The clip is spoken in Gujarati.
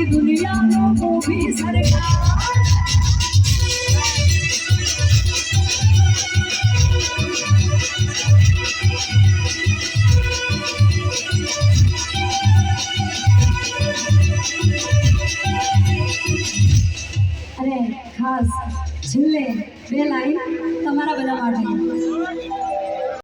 दुनिया को भी सरकार અરે ખાસ છેલ્લે બે લાઈન તમારા બધા માટે